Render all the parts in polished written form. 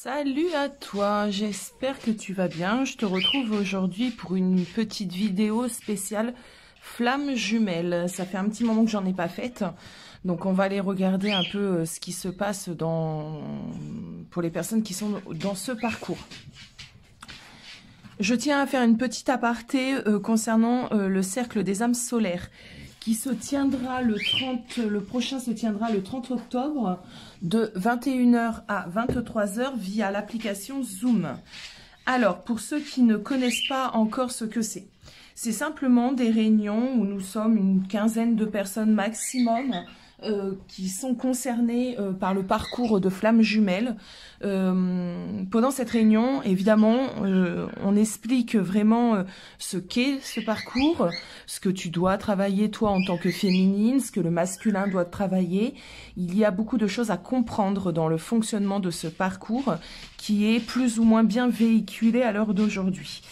Salut à toi, j'espère que tu vas bien. Je te retrouve aujourd'hui pour une petite vidéo spéciale flammes jumelles. Ça fait un petit moment que j'en ai pas faite, donc on va aller regarder un peu ce qui se passe pour les personnes qui sont dans ce parcours. Je tiens à faire une petite aparté concernant le cercle des âmes solaires qui se tiendra le prochain se tiendra le 30 octobre de 21h à 23h via l'application Zoom. Alors, pour ceux qui ne connaissent pas encore ce que c'est simplement des réunions où nous sommes une quinzaine de personnes maximum qui sont concernées par le parcours de flammes jumelles. Pendant cette réunion, évidemment, on explique vraiment ce qu'est ce parcours, ce que tu dois travailler toi en tant que féminine, ce que le masculin doit travailler. Il y a beaucoup de choses à comprendre dans le fonctionnement de ce parcours qui est plus ou moins bien véhiculé à l'heure d'aujourd'hui.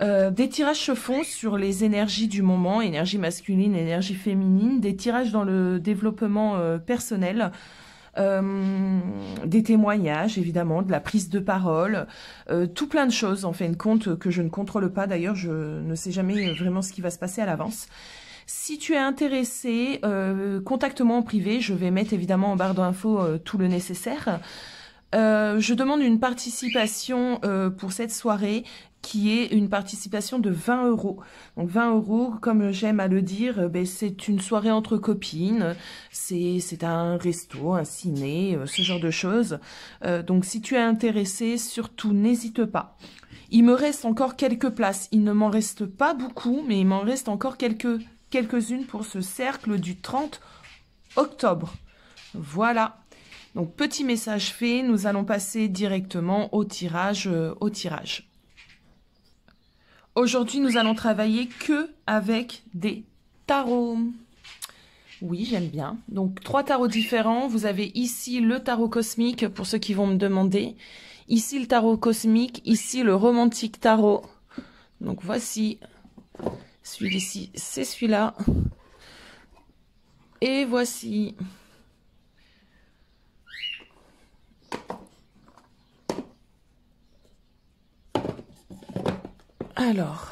Des tirages se font sur les énergies du moment, énergie masculine, énergie féminine, des tirages dans le développement personnel, des témoignages évidemment, de la prise de parole, tout plein de choses en fin de compte que je ne contrôle pas. D'ailleurs, je ne sais jamais vraiment ce qui va se passer à l'avance. Si tu es intéressé, contacte-moi en privé, je vais mettre évidemment en barre d'infos tout le nécessaire. Je demande une participation pour cette soirée qui est une participation de 20 €. Donc 20 €, comme j'aime à le dire, c'est une soirée entre copines, c'est un resto, un ciné, ce genre de choses. Donc si tu es intéressé, surtout n'hésite pas. Il me reste encore quelques places, il ne m'en reste pas beaucoup, mais il m'en reste encore quelques-unes pour ce cercle du 30 octobre. Voilà. Donc, petit message fait, nous allons passer directement au tirage. Aujourd'hui, nous allons travailler que avec des tarots. Oui, j'aime bien. Donc, 3 tarots différents. Vous avez ici le tarot cosmique, pour ceux qui vont me demander. Ici, le tarot cosmique. Ici, le romantique tarot. Donc, voici. Celui-ci, c'est celui-là. Et voici. Alors,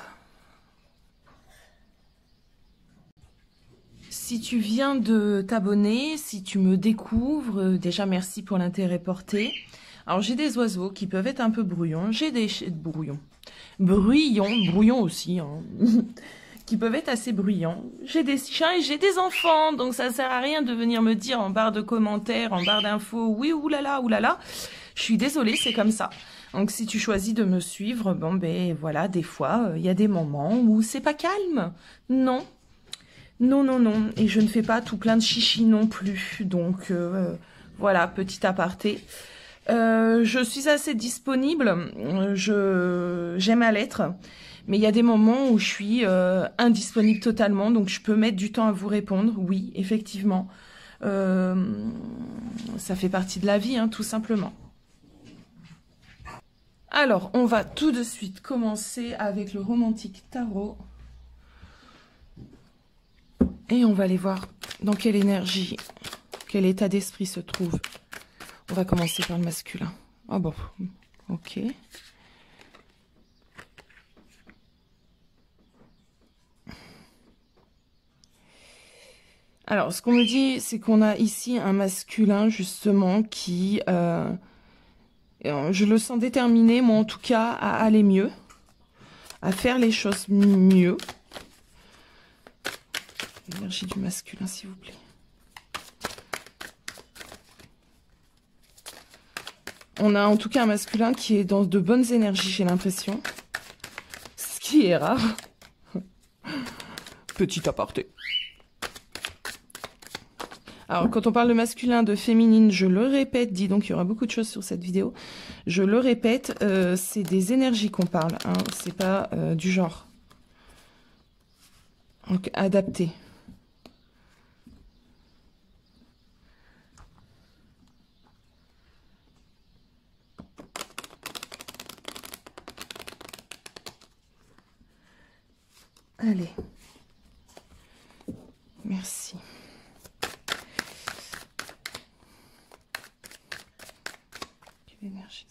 si tu viens de t'abonner, si tu me découvres, déjà merci pour l'intérêt porté. Alors j'ai des oiseaux qui peuvent être un peu bruyants, j'ai des bruyants aussi, hein, qui peuvent être assez bruyants. J'ai des chiens et j'ai des enfants, donc ça sert à rien de venir me dire en barre de commentaires, en barre d'infos, oui oulala, oulala. Je suis désolée, c'est comme ça. Donc si tu choisis de me suivre, bon ben voilà, des fois, il y a des moments où c'est pas calme. Non. Non, non, non. Et je ne fais pas tout plein de chichi non plus. Donc voilà, petit aparté. Je suis assez disponible. J'aime à l'être. Mais il y a des moments où je suis indisponible totalement. Donc je peux mettre du temps à vous répondre. Oui, effectivement. Ça fait partie de la vie, hein, tout simplement. Alors, on va tout de suite commencer avec le romantique tarot. Et on va aller voir dans quelle énergie, quel état d'esprit se trouve. On va commencer par le masculin. Ah bon, ok. Alors, ce qu'on me dit, c'est qu'on a ici un masculin, justement, qui... je le sens déterminé, moi en tout cas, à aller mieux, à faire les choses mieux. L'énergie du masculin, s'il vous plaît. On a en tout cas un masculin qui est dans de bonnes énergies, j'ai l'impression. Ce qui est rare. Petit aparté. Alors, quand on parle de masculin, de féminine, je le répète, dis donc, il y aura beaucoup de choses sur cette vidéo. Je le répète, c'est des énergies qu'on parle, hein, c'est pas du genre. Donc, adapté. Allez. Merci. l'énergie.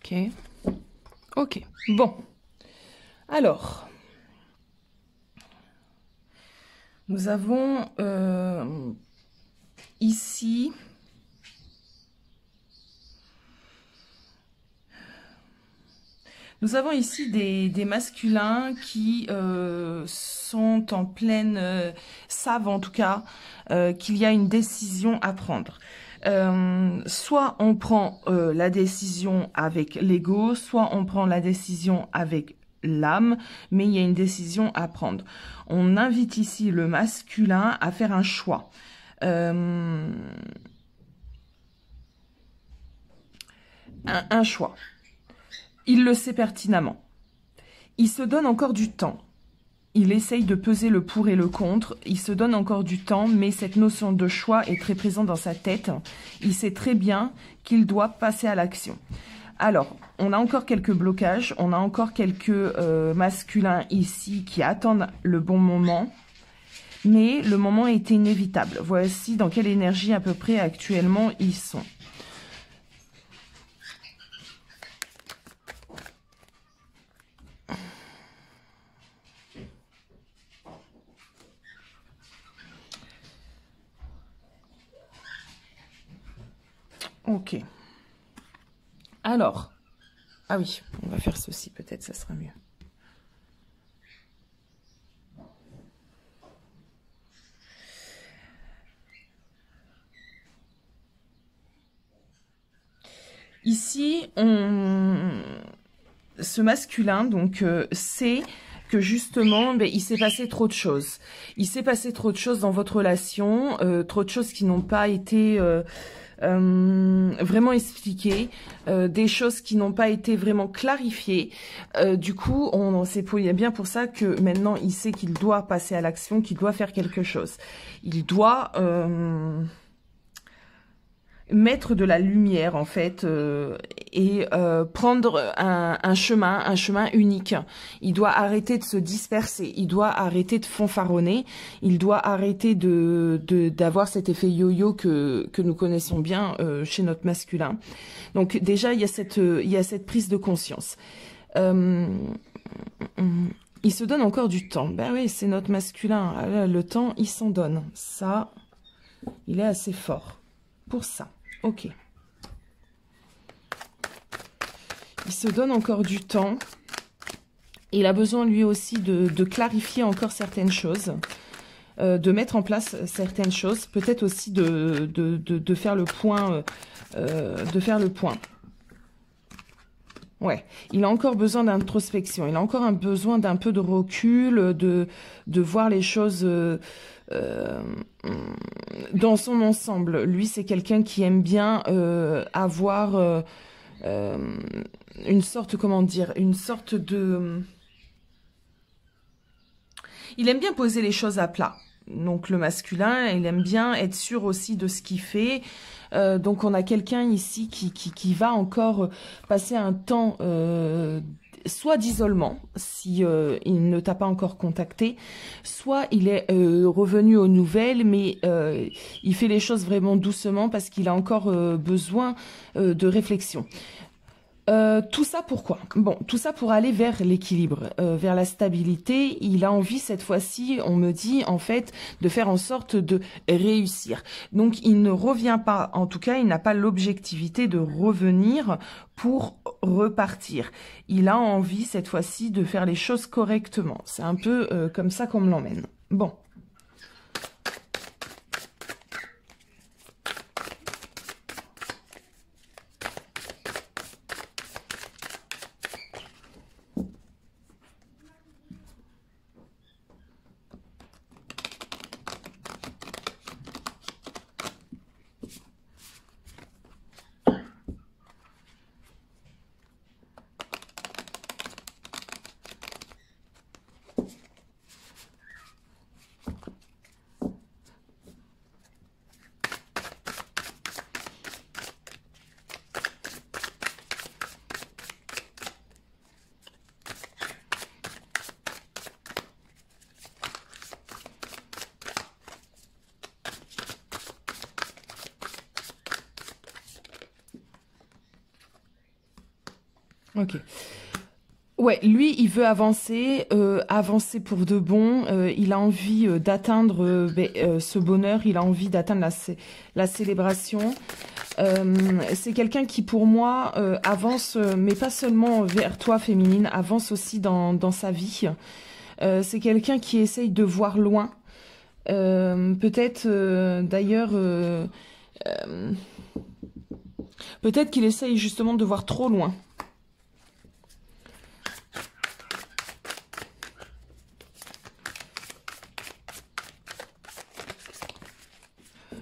Ok. Ok. Bon. Alors, nous avons ici des masculins qui sont en pleine, savent en tout cas qu'il y a une décision à prendre. Soit on prend la décision avec l'ego, soit on prend la décision avec l'âme, mais il y a une décision à prendre. On invite ici le masculin à faire un choix. Un choix. Il le sait pertinemment. Il se donne encore du temps. Il essaye de peser le pour et le contre. Il se donne encore du temps, mais cette notion de choix est très présente dans sa tête. Il sait très bien qu'il doit passer à l'action. Alors, on a encore quelques blocages. On a encore quelques masculins ici qui attendent le bon moment. Mais le moment est inévitable. Voici dans quelle énergie à peu près actuellement ils sont. Ok. Alors, ah oui, on va faire ceci, peut-être ça sera mieux. Ici, ce masculin, donc, sait que justement, il s'est passé trop de choses. Il s'est passé trop de choses dans votre relation, trop de choses qui n'ont pas été vraiment expliquées, des choses qui n'ont pas été vraiment clarifiées. Du coup, c'est bien pour ça que maintenant, il sait qu'il doit passer à l'action, qu'il doit faire quelque chose. Il doit mettre de la lumière en fait et prendre un chemin unique. Il doit arrêter de se disperser, il doit arrêter de fanfaronner, il doit arrêter d'avoir cet effet yo-yo que nous connaissons bien chez notre masculin. Donc déjà il y a cette prise de conscience. Il se donne encore du temps. Ben oui, c'est notre masculin. Le temps, il s'en donne. Ça, il est assez fort pour ça. Ok. Il se donne encore du temps. Il a besoin lui aussi de clarifier encore certaines choses, de mettre en place certaines choses, peut-être aussi de faire le point, Ouais, il a encore besoin d'introspection, il a encore besoin d'un peu de recul, de voir les choses dans son ensemble. Lui, c'est quelqu'un qui aime bien avoir une sorte, comment dire, une sorte de... Il aime bien poser les choses à plat. Donc le masculin, il aime bien être sûr aussi de ce qu'il fait. Donc on a quelqu'un ici qui va encore passer un temps soit d'isolement, si il ne t'a pas encore contacté, soit il est revenu aux nouvelles, mais il fait les choses vraiment doucement parce qu'il a encore besoin de réflexion. Tout ça pourquoi? Bon, tout ça pour aller vers l'équilibre, vers la stabilité. Il a envie cette fois-ci, on me dit en fait, de faire en sorte de réussir. Donc il ne revient pas, en tout cas il n'a pas l'objectivité de revenir pour repartir. Il a envie cette fois-ci de faire les choses correctement. C'est un peu comme ça qu'on me l'emmène. Bon. Ok. Ouais, lui, il veut avancer, avancer pour de bon. Il a envie d'atteindre ce bonheur. Il a envie d'atteindre la célébration. C'est quelqu'un qui, pour moi, avance, mais pas seulement vers toi, féminine, avance aussi dans sa vie. C'est quelqu'un qui essaye de voir loin. Peut-être, d'ailleurs, peut-être qu'il essaye justement de voir trop loin.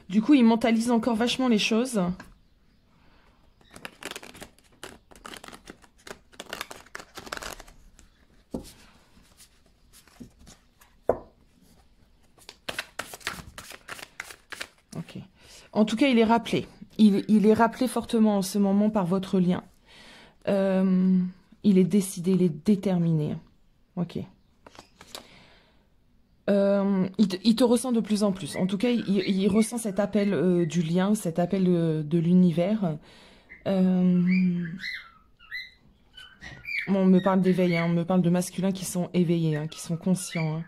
Du coup, il mentalise encore vachement les choses. Ok. En tout cas, il est rappelé. Il est rappelé fortement en ce moment par votre lien. Il est décidé, il est déterminé. Ok. Il te ressent de plus en plus. En tout cas, il ressent cet appel du lien, cet appel de l'univers. Bon, on me parle d'éveil, hein, on me parle de masculins qui sont éveillés, hein, qui sont conscients. Hein.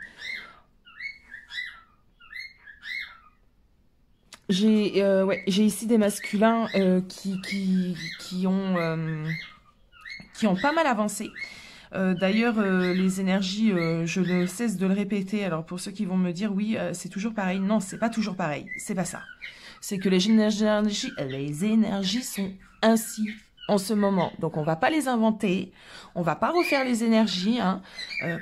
J'ai ici des masculins qui ont pas mal avancé. D'ailleurs, les énergies, je ne cesse de le répéter. Alors pour ceux qui vont me dire oui, c'est toujours pareil. Non, c'est pas toujours pareil. C'est pas ça. C'est que les énergies sont ainsi en ce moment. Donc on va pas les inventer. On va pas refaire les énergies, hein,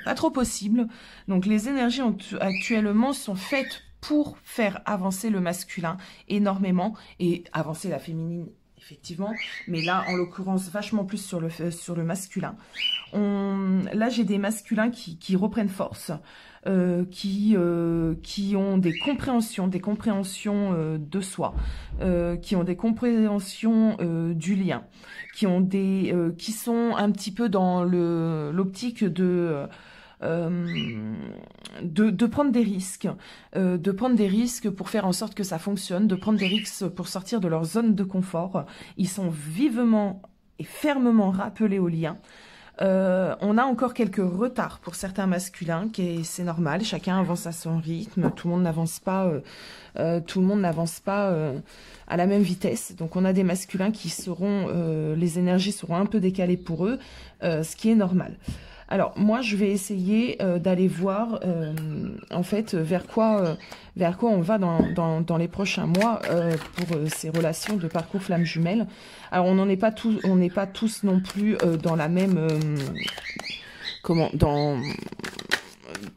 pas trop possible. Donc les énergies actuellement sont faites pour faire avancer le masculin énormément et avancer la féminine. Effectivement, mais là, en l'occurrence, vachement plus sur le masculin. Là, j'ai des masculins qui reprennent force, qui ont des compréhensions de soi, qui ont des compréhensions du lien, qui sont un petit peu dans l'optique de prendre des risques, pour faire en sorte que ça fonctionne, de prendre des risques pour sortir de leur zone de confort. Ils sont vivement et fermement rappelés au lien. On a encore quelques retards pour certains masculins, c'est normal, chacun avance à son rythme, tout le monde n'avance pas, à la même vitesse. Donc on a des masculins qui seront, les énergies seront un peu décalées pour eux, ce qui est normal. Alors moi je vais essayer d'aller voir en fait vers quoi on va dans les prochains mois pour ces relations de parcours flamme jumelle. Alors on n'est pas tous non plus dans la même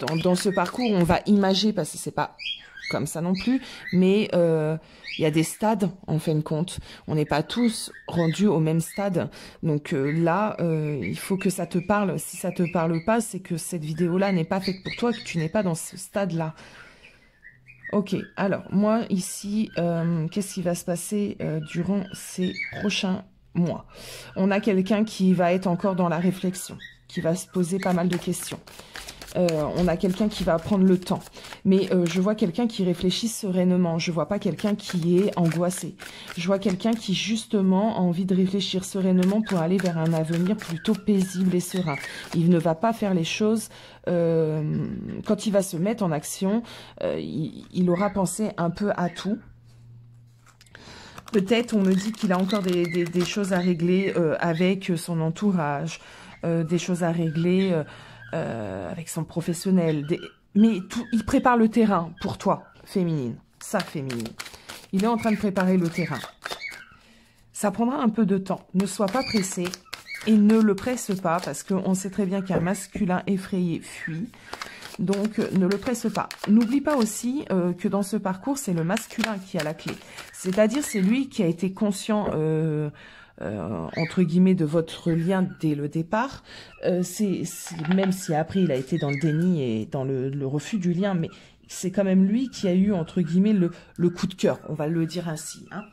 dans ce parcours on va imager, parce que c'est pas comme ça non plus, mais il y a des stades en fin de compte. On n'est pas tous rendus au même stade. Donc là, il faut que ça te parle. Si ça te parle pas, c'est que cette vidéo-là n'est pas faite pour toi, que tu n'es pas dans ce stade-là. Ok, alors moi ici, qu'est-ce qui va se passer durant ces prochains mois? On a quelqu'un qui va être encore dans la réflexion, qui va se poser pas mal de questions. On a quelqu'un qui va prendre le temps. Mais je vois quelqu'un qui réfléchit sereinement. Je vois pas quelqu'un qui est angoissé. Je vois quelqu'un qui, justement, a envie de réfléchir sereinement pour aller vers un avenir plutôt paisible et serein. Il ne va pas faire les choses... quand il va se mettre en action, il aura pensé un peu à tout. Peut-être, on me dit qu'il a encore des choses à régler avec son entourage, des choses à régler... avec son professionnel, mais il prépare le terrain pour toi, féminine, ça féminine. Il est en train de préparer le terrain. Ça prendra un peu de temps, ne sois pas pressé et ne le presse pas, parce qu'on sait très bien qu'un masculin effrayé fuit, donc ne le presse pas. N'oublie pas aussi que dans ce parcours, c'est le masculin qui a la clé, c'est-à-dire c'est lui qui a été conscient... entre guillemets de votre lien dès le départ, même si après il a été dans le déni et dans le refus du lien, mais c'est quand même lui qui a eu entre guillemets le coup de cœur, on va le dire ainsi, hein.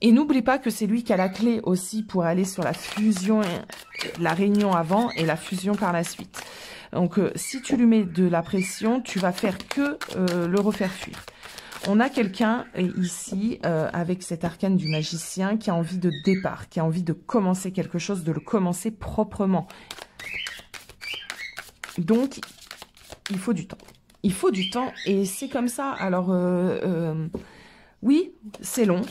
Et n'oublie pas que c'est lui qui a la clé aussi pour aller sur la fusion, la réunion avant et la fusion par la suite. Donc si tu lui mets de la pression, tu vas faire que le refaire fuir. On a quelqu'un ici, avec cet arcane du magicien, qui a envie de départ, qui a envie de commencer quelque chose, de le commencer proprement. Donc, il faut du temps. Il faut du temps et c'est comme ça. Alors, oui, c'est long.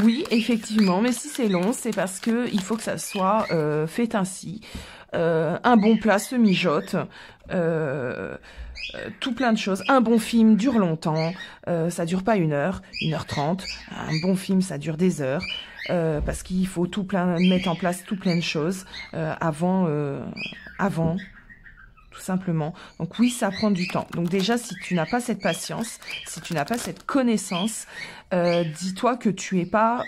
Oui, effectivement, mais si c'est long, c'est parce que il faut que ça soit fait ainsi. Un bon plat se mijote. Tout plein de choses. Un bon film dure longtemps, ça dure pas 1 heure, 1 h 30. Un bon film, ça dure des heures, parce qu'il faut mettre en place tout plein de choses avant, tout simplement. Donc oui, ça prend du temps. Donc déjà, si tu n'as pas cette patience, si tu n'as pas cette connaissance, dis-toi que tu es pas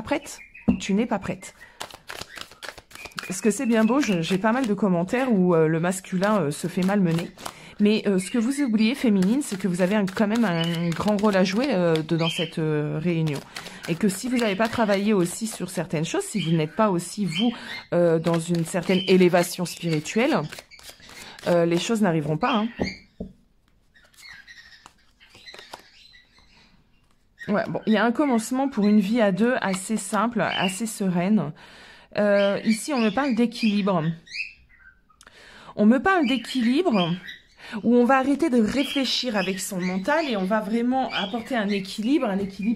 prête. Tu n'es pas prête. Parce que c'est bien beau, j'ai pas mal de commentaires où le masculin se fait malmener. Mais ce que vous oubliez, féminine, c'est que vous avez quand même un grand rôle à jouer dans cette réunion. Et que si vous n'avez pas travaillé aussi sur certaines choses, si vous n'êtes pas aussi, vous, dans une certaine élévation spirituelle, les choses n'arriveront pas. Hein. Ouais, bon, il y a un commencement pour une vie à deux assez simple, assez sereine. Ici, on me parle d'équilibre. On me parle d'équilibre où on va arrêter de réfléchir avec son mental et on va vraiment apporter un équilibre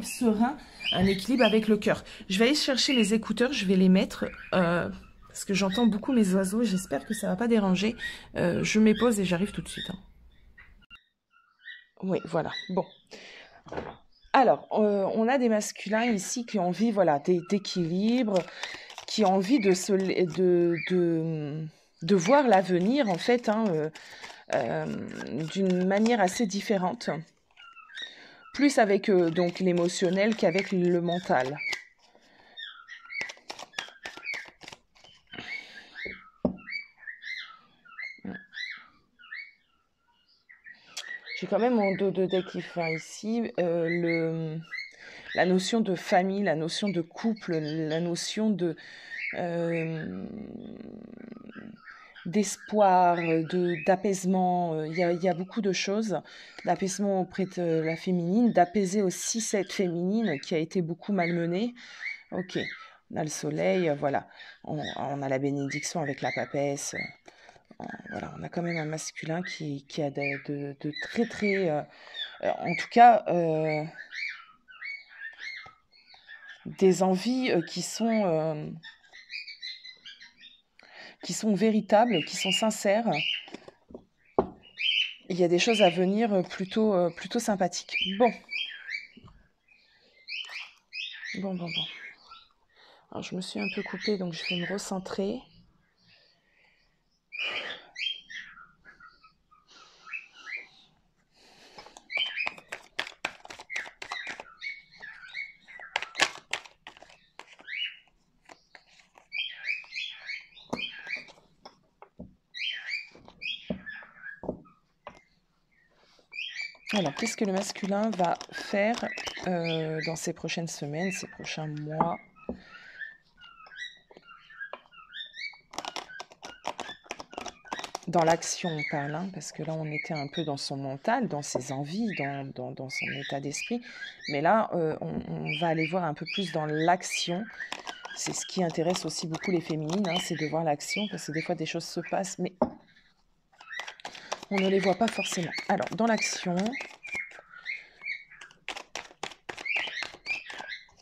serein, un équilibre avec le cœur. Je vais aller chercher mes écouteurs, je vais les mettre parce que j'entends beaucoup mes oiseaux. J'espère que ça va pas déranger. Je mets pause et j'arrive tout de suite. Hein. Oui, voilà. Bon. Alors, on a des masculins ici qui ont envie, voilà, d'équilibre, qui ont envie de voir l'avenir, en fait, hein, d'une manière assez différente. Plus avec donc l'émotionnel qu'avec le mental. J'ai quand même mon dos de deck qui fait ici la notion de famille, la notion de couple, la notion de d'espoir, d'apaisement. Il y a beaucoup de choses. D'apaisement auprès de la féminine, d'apaiser aussi cette féminine qui a été beaucoup malmenée. Ok, on a le soleil, voilà. On a la bénédiction avec la papesse. Voilà, on a quand même un masculin qui a de très très... en tout cas, des envies qui sont véritables, qui sont sincères. Il y a des choses à venir plutôt sympathiques. Bon. Bon. Alors, je me suis un peu coupée, donc je vais me recentrer. Alors, qu'est-ce que le masculin va faire dans ces prochaines semaines, ces prochains mois? Dans l'action, on parle, hein, parce que là, on était un peu dans son mental, dans ses envies, dans son état d'esprit. Mais là, on va aller voir un peu plus dans l'action. C'est ce qui intéresse aussi beaucoup les féminines, hein, c'est de voir l'action, parce que des fois, des choses se passent, mais on ne les voit pas forcément. Alors, dans l'action,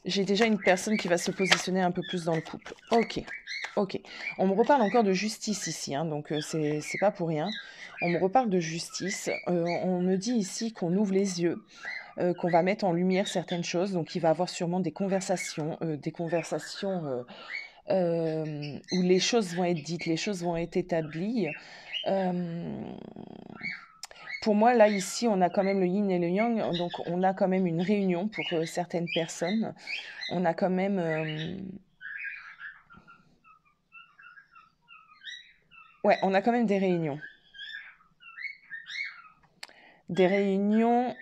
j'ai déjà une personne qui va se positionner un peu plus dans le couple. Ok. On me reparle encore de justice ici, hein, donc c'est pas pour rien. On me reparle de justice. On me dit ici qu'on ouvre les yeux, qu'on va mettre en lumière certaines choses. Donc il va y avoir sûrement des conversations où les choses vont être dites, les choses vont être établies. Pour moi, là, ici, on a quand même le yin et le yang, donc on a quand même une réunion pour certaines personnes. On a quand même... ouais, on a quand même des réunions. Des réunions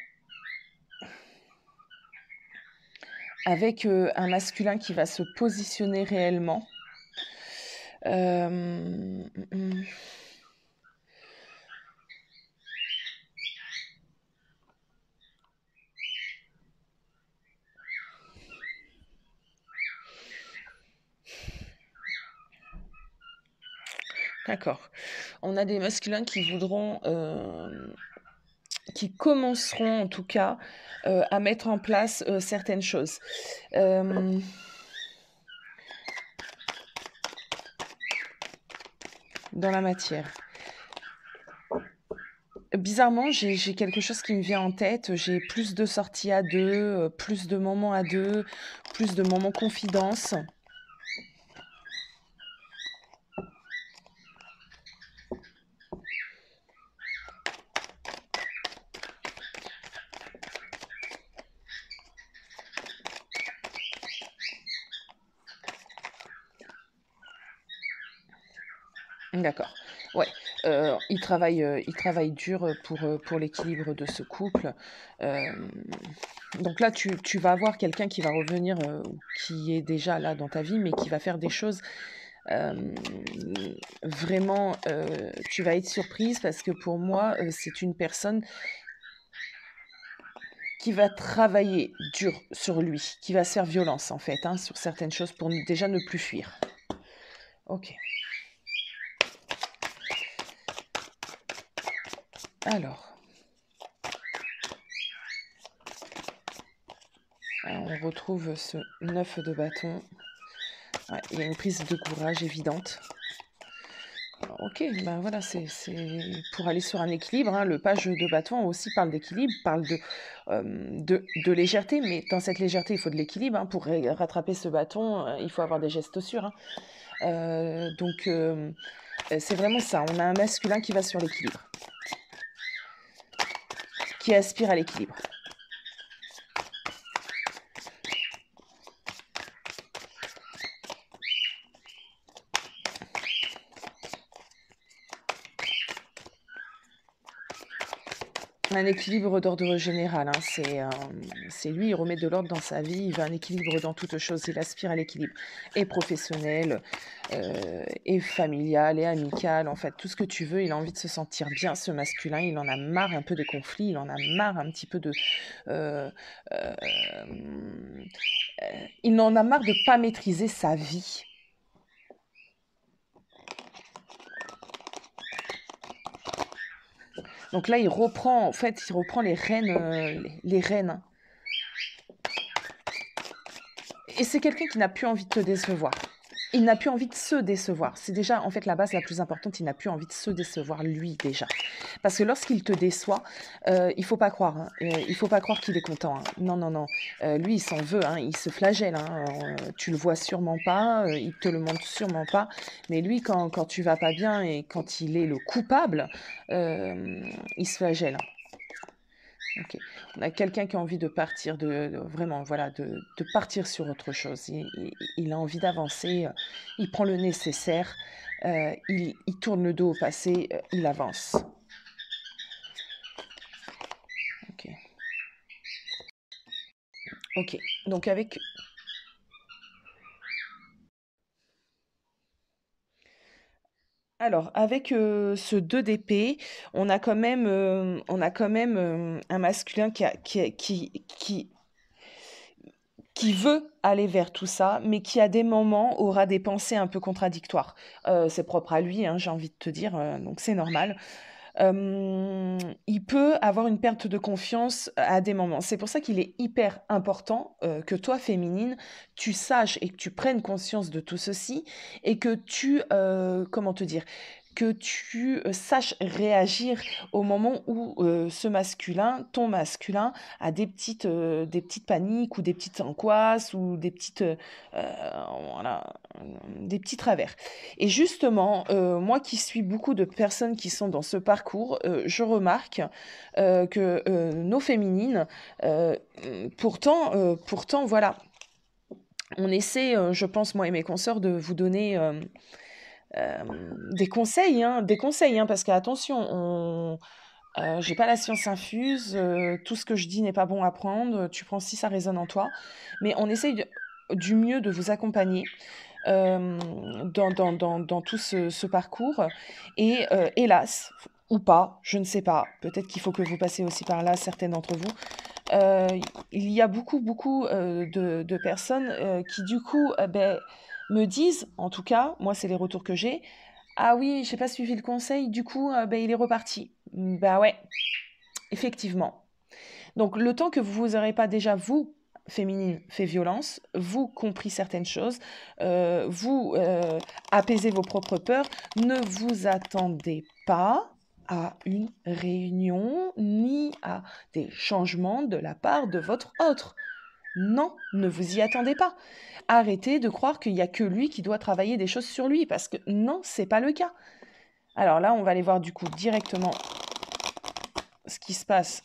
avec un masculin qui va se positionner réellement. D'accord. On a des masculins qui voudront, qui commenceront en tout cas à mettre en place certaines choses. Euh, dans la matière. Bizarrement, j'ai quelque chose qui me vient en tête. J'ai plus de sorties à deux, plus de moments à deux, plus de moments confidence. D'accord. Ouais. Il travaille dur pour l'équilibre de ce couple. Donc là, tu vas avoir quelqu'un qui va revenir, qui est déjà là dans ta vie, mais qui va faire des choses vraiment, tu vas être surprise parce que pour moi, c'est une personne qui va travailler dur sur lui, qui va se faire violence en fait, hein, sur certaines choses pour déjà ne plus fuir. Ok. Alors, on retrouve ce 9 de bâton. Ouais, il y a une prise de courage évidente. Ok, ben voilà, c'est pour aller sur un équilibre. Hein, le page de bâton aussi parle d'équilibre, parle de légèreté, mais dans cette légèreté, il faut de l'équilibre. Hein, pour rattraper ce bâton, il faut avoir des gestes sûrs. Hein. Donc, c'est vraiment ça. On a un masculin qui va sur l'équilibre, qui aspire à l'équilibre. Un équilibre d'ordre général, hein. C'est lui, il remet de l'ordre dans sa vie, il veut un équilibre dans toutes choses, il aspire à l'équilibre, et professionnel, et familial, et amical, en fait, tout ce que tu veux, il a envie de se sentir bien, ce masculin, il en a marre un peu des conflits, il en a marre un petit peu de... il en a marre de ne pas maîtriser sa vie. Donc là, il reprend les rênes, les rênes. Et c'est quelqu'un qui n'a plus envie de te décevoir. Il n'a plus envie de se décevoir. C'est déjà, en fait, la base la plus importante. Il n'a plus envie de se décevoir, lui, déjà. Parce que lorsqu'il te déçoit, il faut pas croire. Hein. Il faut pas croire qu'il est content. Hein. Non, non, non. Lui, il s'en veut. Hein. Il se flagelle. Hein. Tu le vois sûrement pas. Il te le montre sûrement pas. Mais lui, quand tu vas pas bien et quand il est le coupable, il se flagelle. Ok. On a quelqu'un qui a envie de partir, vraiment, voilà, de partir sur autre chose. Il a envie d'avancer, il prend le nécessaire, il tourne le dos au passé, il avance. Ok. Ok. Donc avec... Alors, avec ce 2 d'épée, on a quand même, un masculin qui veut aller vers tout ça, mais qui à des moments aura des pensées un peu contradictoires. C'est propre à lui, hein, j'ai envie de te dire, donc c'est normal. Il peut avoir une perte de confiance à des moments. C'est pour ça qu'il est hyper important que toi, féminine, tu saches et que tu prennes conscience de tout ceci et que tu, comment te dire, que tu saches réagir au moment où ce masculin, ton masculin, a des petites paniques ou des petites angoisses ou des petites, voilà, des petits travers. Et justement, moi qui suis beaucoup de personnes qui sont dans ce parcours, je remarque que nos féminines, pourtant, voilà, on essaie, je pense, moi et mes consoeurs, de vous donner des conseils, parce que attention, j'ai pas la science infuse, tout ce que je dis n'est pas bon à prendre, tu prends si ça résonne en toi, mais on essaye du mieux de vous accompagner dans tout ce parcours. Et hélas, ou pas, je ne sais pas, peut-être qu'il faut que vous passiez aussi par là, certaines d'entre vous, il y a beaucoup de personnes qui du coup me disent, en tout cas, moi c'est les retours que j'ai, Ah oui, j'ai pas suivi le conseil, du coup, ben, il est reparti. Bah ouais, effectivement. Donc, le temps que vous n'aurez pas déjà, vous, féminine, fait violence, vous compris certaines choses, vous apaisez vos propres peurs, ne vous attendez pas à une réunion ni à des changements de la part de votre autre. Non, ne vous y attendez pas. Arrêtez de croire qu'il n'y a que lui qui doit travailler des choses sur lui, parce que non, c'est pas le cas. Alors là, on va aller voir du coup directement ce qui se passe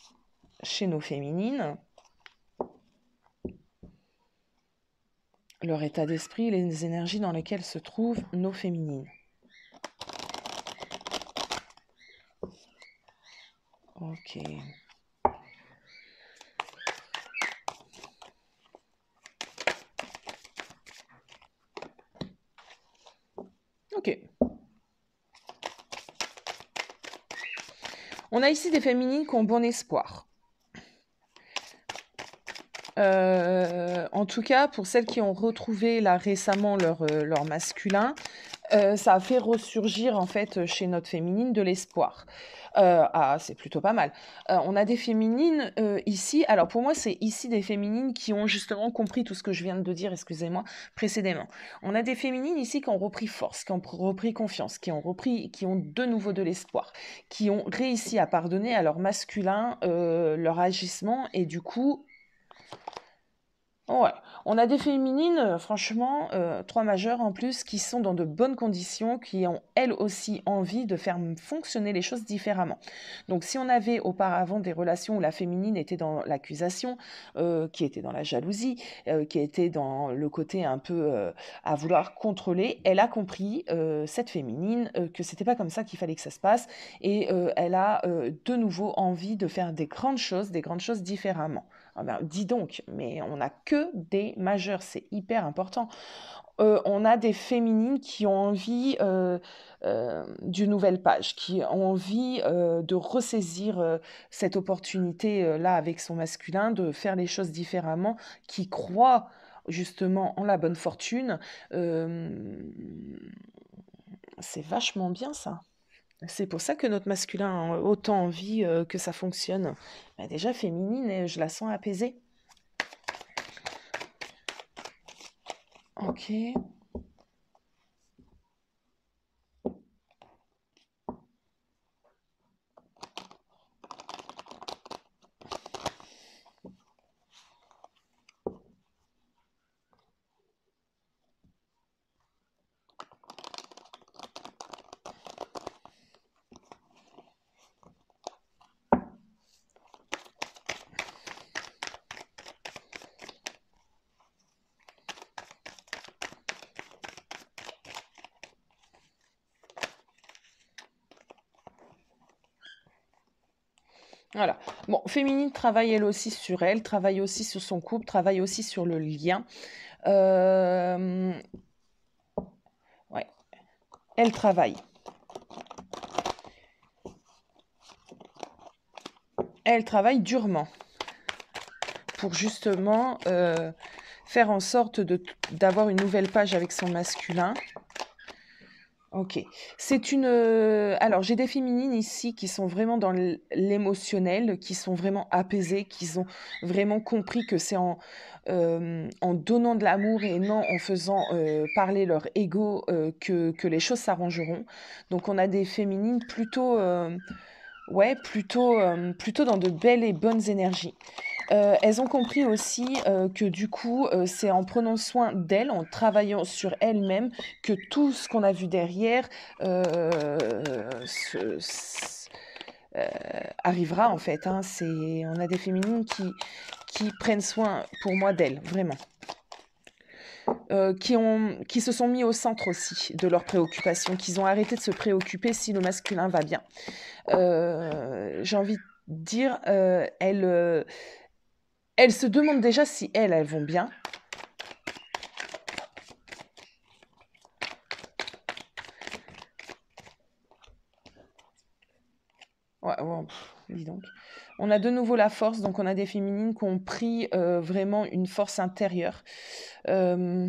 chez nos féminines. Leur état d'esprit, les énergies dans lesquelles se trouvent nos féminines. Ok. Ok. On a ici des féminines qui ont bon espoir. En tout cas, pour celles qui ont retrouvé là récemment leur masculin, ça a fait ressurgir en fait chez notre féminine de l'espoir. Ah, c'est plutôt pas mal. On a des féminines ici. Alors pour moi, c'est ici des féminines qui ont justement compris tout ce que je viens de dire, excusez-moi, précédemment. On a des féminines ici qui ont repris force, qui ont repris confiance, qui ont de nouveau de l'espoir, qui ont réussi à pardonner à leur masculin leur agissement et du coup ouais, on a des féminines, franchement, 3 majeures en plus, qui sont dans de bonnes conditions, qui ont elles aussi envie de faire fonctionner les choses différemment. Donc si on avait auparavant des relations où la féminine était dans l'accusation, qui était dans la jalousie, qui était dans le côté un peu à vouloir contrôler, elle a compris, cette féminine, que c'était pas comme ça qu'il fallait que ça se passe, et elle a de nouveau envie de faire des grandes choses différemment. Ah ben, dis donc, mais on n'a que des majeurs, c'est hyper important. On a des féminines qui ont envie d'une nouvelle page, qui ont envie de ressaisir cette opportunité-là avec son masculin, de faire les choses différemment, qui croient justement en la bonne fortune. C'est vachement bien ça. C'est pour ça que notre masculin a autant envie que ça fonctionne. Bah, déjà féminine, je la sens apaisée. Ok. Voilà. Bon, féminine travaille elle aussi sur elle, travaille aussi sur son couple, travaille aussi sur le lien. Euh, Ouais, elle travaille. Elle travaille durement pour justement faire en sorte d'avoir une nouvelle page avec son masculin. Ok. C'est une. Alors, j'ai des féminines ici qui sont vraiment dans l'émotionnel, qui sont vraiment apaisées, qui ont vraiment compris que c'est en donnant de l'amour et non en faisant parler leur ego que les choses s'arrangeront. Donc, on a des féminines plutôt, ouais, plutôt dans de belles et bonnes énergies. Elles ont compris aussi que du coup, c'est en prenant soin d'elles, en travaillant sur elles-mêmes, que tout ce qu'on a vu derrière se- s- euh, arrivera en fait. Hein. On a des féminines qui prennent soin pour moi d'elles, vraiment. Qui se sont mis au centre aussi de leurs préoccupations, qu'ils ont arrêté de se préoccuper si le masculin va bien. J'ai envie de dire, elles se demandent déjà si elles vont bien. Ouais, ouais, dis donc. On a de nouveau la force, donc on a des féminines qui ont pris vraiment une force intérieure. Euh,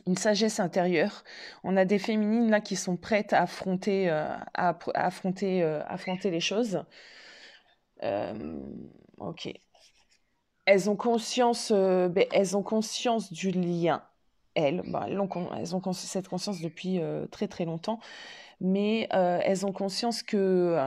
une sagesse intérieure. On a des féminines là qui sont prêtes à affronter, affronter les choses. Ok. Elles ont conscience, elles ont conscience du lien. Elles ont cette conscience depuis très très longtemps, mais elles ont conscience que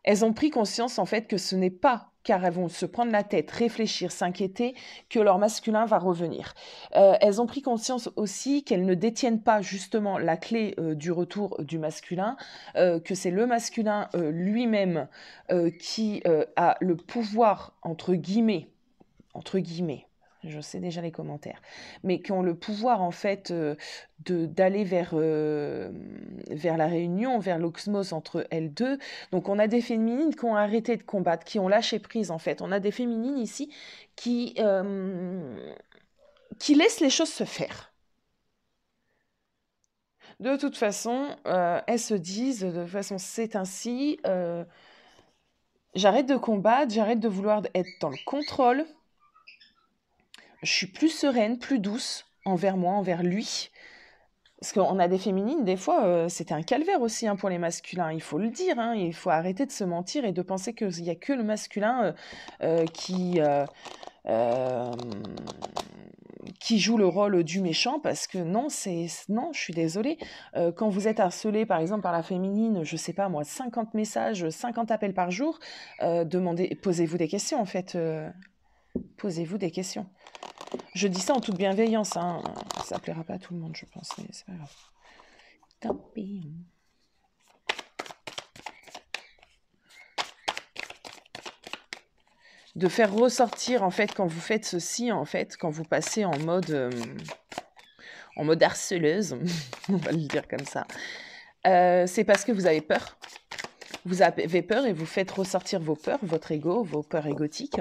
elles ont pris conscience en fait que ce n'est pas car elles vont se prendre la tête, réfléchir, s'inquiéter, que leur masculin va revenir. Elles ont pris conscience aussi qu'elles ne détiennent pas justement la clé du retour du masculin, que c'est le masculin lui-même qui a le pouvoir, entre guillemets, je sais déjà les commentaires, mais qui ont le pouvoir en fait d'aller vers la réunion, vers l'osmose entre elles deux. Donc on a des féminines qui ont arrêté de combattre, qui ont lâché prise en fait. On a des féminines ici qui laissent les choses se faire. De toute façon, elles se disent, de toute façon c'est ainsi, j'arrête de combattre, j'arrête de vouloir être dans le contrôle. Je suis plus sereine, plus douce envers moi, envers lui. Parce qu'on a des féminines, des fois, c'était un calvaire aussi pour les masculins, il faut le dire. Il faut arrêter de se mentir et de penser qu'il n'y a que le masculin qui joue le rôle du méchant, parce que non, je suis désolée. Quand vous êtes harcelé, par exemple, par la féminine, je sais pas moi, 50 messages, 50 appels par jour, posez-vous des questions, en fait. Posez-vous des questions. Je dis ça en toute bienveillance, ça plaira pas à tout le monde, je pense, mais c'est pas grave. Tant pis. De faire ressortir, en fait, quand vous faites ceci, en fait, quand vous passez en mode harceleuse, on va le dire comme ça, c'est parce que vous avez peur. Vous avez peur et vous faites ressortir vos peurs, votre ego, vos peurs égotiques.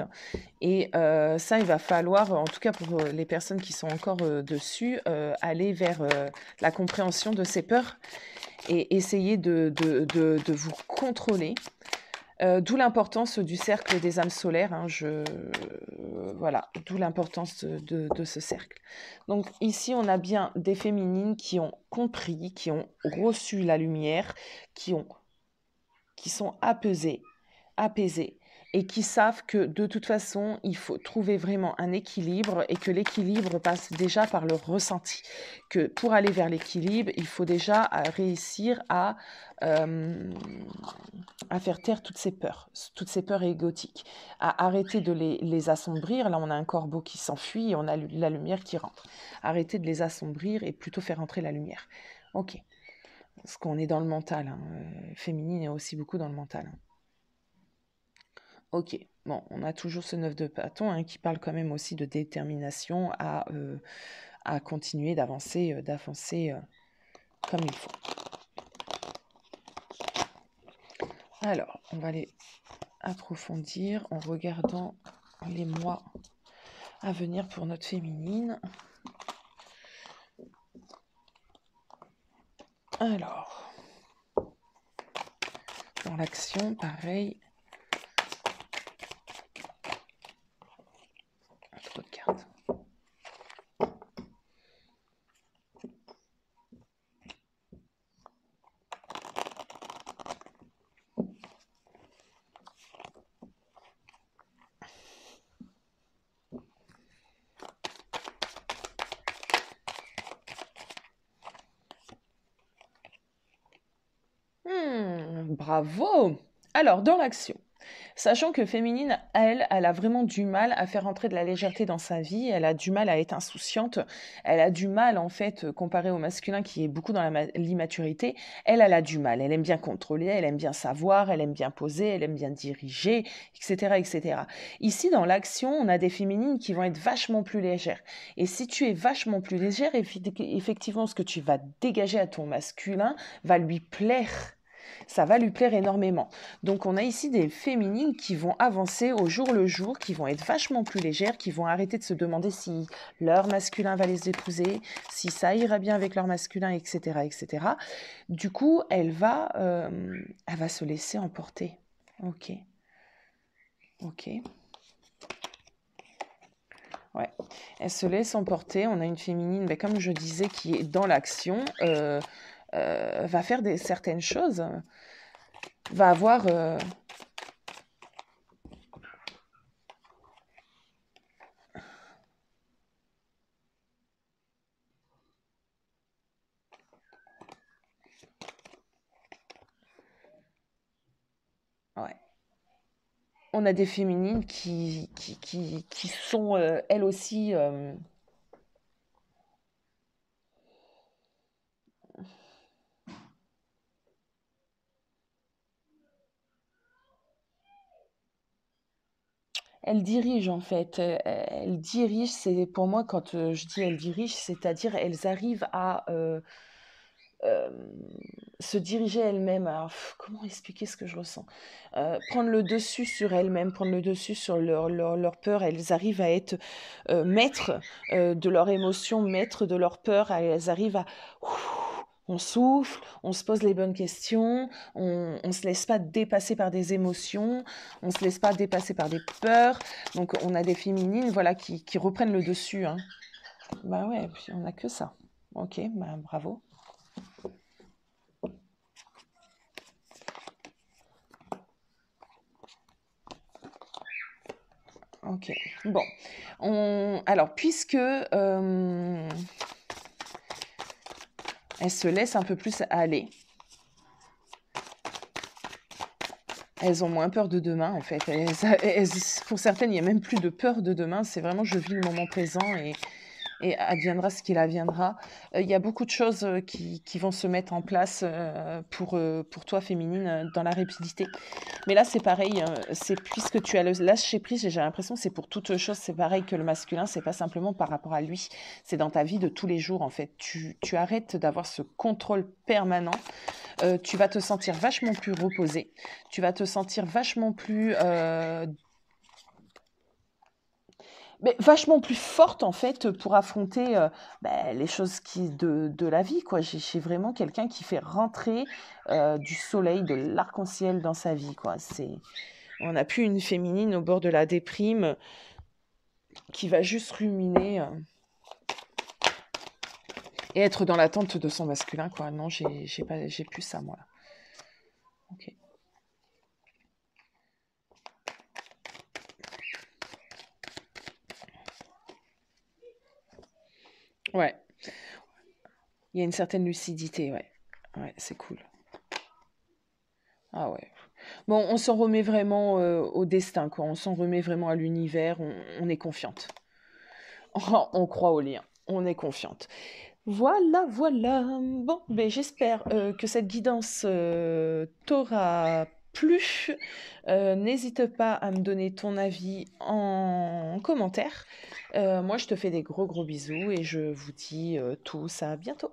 Et ça, il va falloir, en tout cas pour les personnes qui sont encore dessus, aller vers la compréhension de ces peurs et essayer de vous contrôler. D'où l'importance du cercle des âmes solaires. Voilà, d'où l'importance de ce cercle. Donc ici, on a bien des féminines qui ont compris, qui ont reçu la lumière, qui sont apaisées et qui savent que de toute façon, il faut trouver vraiment un équilibre et que l'équilibre passe déjà par le ressenti. Que pour aller vers l'équilibre, il faut déjà réussir à faire taire toutes ces peurs égotiques, à arrêter de les assombrir. Là, on a un corbeau qui s'enfuit et on a la lumière qui rentre. Arrêter de les assombrir et plutôt faire entrer la lumière. Ok. Parce qu'on est dans le mental. Féminine est aussi beaucoup dans le mental. Ok, bon, on a toujours ce 9 de bâton qui parle quand même aussi de détermination à continuer d'avancer comme il faut. Alors, on va aller approfondir en regardant les mois à venir pour notre féminine. Alors, dans l'action, pareil. Trop de cartes. Bravo! Alors, dans l'action, sachant que féminine, elle a vraiment du mal à faire entrer de la légèreté dans sa vie, elle a du mal à être insouciante, elle a du mal, en fait, comparé au masculin qui est beaucoup dans l'immaturité, elle a du mal, elle aime bien contrôler, elle aime bien savoir, elle aime bien poser, elle aime bien diriger, etc., etc. Ici, dans l'action, on a des féminines qui vont être vachement plus légères. Et si tu es vachement plus légère, effectivement, ce que tu vas dégager à ton masculin va lui plaire. Ça va lui plaire énormément. Donc on a ici des féminines qui vont avancer au jour le jour, qui vont être vachement plus légères, qui vont arrêter de se demander si leur masculin va les épouser, si ça ira bien avec leur masculin, etc. etc. Du coup, elle va se laisser emporter. Ok. Ouais, elle se laisse emporter. On a une féminine, ben, comme je disais, qui est dans l'action, va faire certaines choses, va avoir... ouais. On a des féminines qui sont, elles aussi... elles dirigent en fait. Elles dirigent, c'est pour moi quand je dis elles dirigent, c'est-à-dire elles arrivent à euh, se diriger elles-mêmes. Alors, comment expliquer ce que je ressens? Prendre le dessus sur elles-mêmes, prendre le dessus sur leur peur. Elles arrivent à être maîtres de leurs émotions, maîtres de leur peur. Elles arrivent à... On souffle, on se pose les bonnes questions, on ne se laisse pas dépasser par des émotions, on ne se laisse pas dépasser par des peurs. Donc on a des féminines voilà, qui reprennent le dessus. Hein. Bah ouais, puis on n'a que ça. Ok, bah bravo. Ok, bon. Alors, puisque elles se laissent un peu plus aller, elles ont moins peur de demain, en fait. Pour certaines, il n'y a même plus de peur de demain. C'est vraiment, je vis le moment présent et adviendra ce qu'il adviendra. Il y a beaucoup de choses qui vont se mettre en place pour toi, féminine, dans la rapidité. Mais là, c'est pareil, c'est puisque tu as le lâcher prise, j'ai l'impression que c'est pour toute chose, c'est pareil que le masculin, c'est pas simplement par rapport à lui, c'est dans ta vie de tous les jours, en fait. Tu arrêtes d'avoir ce contrôle permanent, tu vas te sentir vachement plus reposée, tu vas te sentir vachement plus... mais vachement plus forte en fait pour affronter les choses de la vie quoi. J'ai vraiment quelqu'un qui fait rentrer du soleil, de l'arc-en-ciel dans sa vie quoi. On n'a plus une féminine au bord de la déprime qui va juste ruminer et être dans l'attente de son masculin quoi. Non, j'ai plus ça moi. Ok. Ouais. Il y a une certaine lucidité, ouais. Ouais, c'est cool. Ah ouais. Bon, on s'en remet vraiment au destin, quoi. On s'en remet vraiment à l'univers. On est confiante. On croit au lien. On est confiante. Voilà, voilà. Bon, ben, j'espère que cette guidance t'aura plu. N'hésite pas à me donner ton avis en commentaire. Moi, je te fais des gros bisous et je vous dis tous à bientôt.